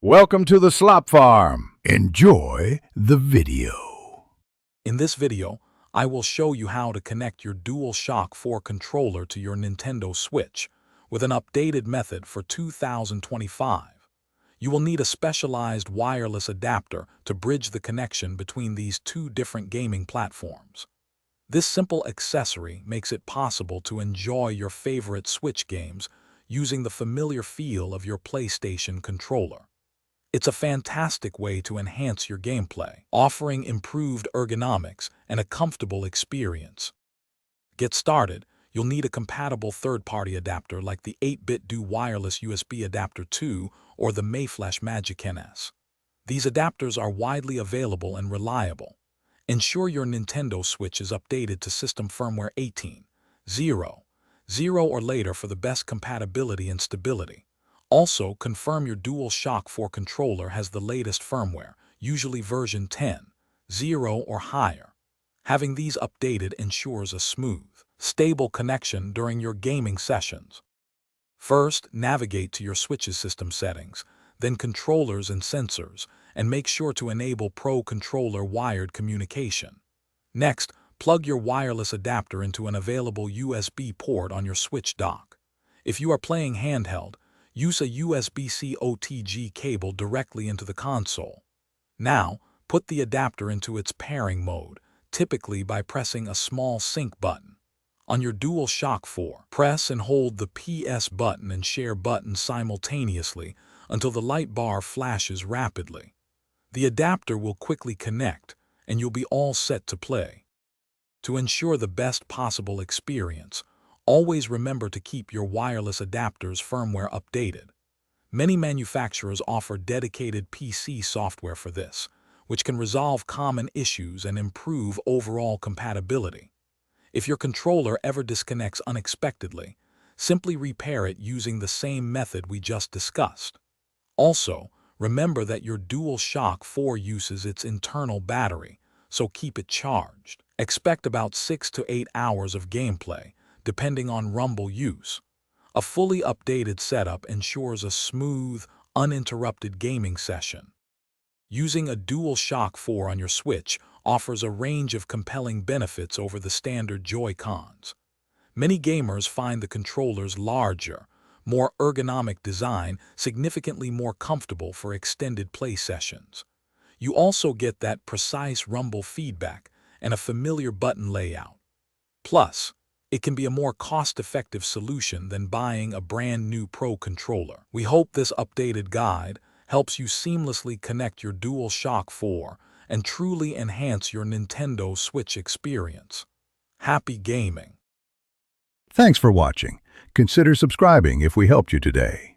Welcome to the Slop Farm. Enjoy the video. In this video, I will show you how to connect your DualShock 4 controller to your Nintendo Switch with an updated method for 2025. You will need a specialized wireless adapter to bridge the connection between these two different gaming platforms. This simple accessory makes it possible to enjoy your favorite Switch games using the familiar feel of your PlayStation controller. It's a fantastic way to enhance your gameplay, offering improved ergonomics and a comfortable experience. Get started, you'll need a compatible third-party adapter like the 8-bit Do Wireless USB Adapter 2 or the Mayflash Magic NS. These adapters are widely available and reliable. Ensure your Nintendo Switch is updated to system firmware 18.0.0 or later for the best compatibility and stability. Also, confirm your DualShock 4 controller has the latest firmware, usually version 10.0 or higher. Having these updated ensures a smooth, stable connection during your gaming sessions. First, navigate to your Switch's system settings, then Controllers and Sensors, and make sure to enable Pro Controller wired communication. Next, plug your wireless adapter into an available USB port on your Switch dock. If you are playing handheld, use a USB-C OTG cable directly into the console. Now, put the adapter into its pairing mode, typically by pressing a small sync button. On your DualShock 4, press and hold the PS button and share buttons simultaneously until the light bar flashes rapidly. The adapter will quickly connect, and you'll be all set to play. To ensure the best possible experience, always remember to keep your wireless adapter's firmware updated. Many manufacturers offer dedicated PC software for this, which can resolve common issues and improve overall compatibility. If your controller ever disconnects unexpectedly, simply repair it using the same method we just discussed. Also, remember that your DualShock 4 uses its internal battery, so keep it charged. Expect about 6 to 8 hours of gameplay, depending on rumble use. A fully updated setup ensures a smooth, uninterrupted gaming session. Using a DualShock 4 on your Switch offers a range of compelling benefits over the standard Joy-Cons. Many gamers find the controller's larger, more ergonomic design significantly more comfortable for extended play sessions. You also get that precise rumble feedback and a familiar button layout. Plus, it can be a more cost-effective solution than buying a brand new Pro controller. We hope this updated guide helps you seamlessly connect your DualShock 4 and truly enhance your Nintendo Switch experience. Happy gaming! Thanks for watching. Consider subscribing if we helped you today.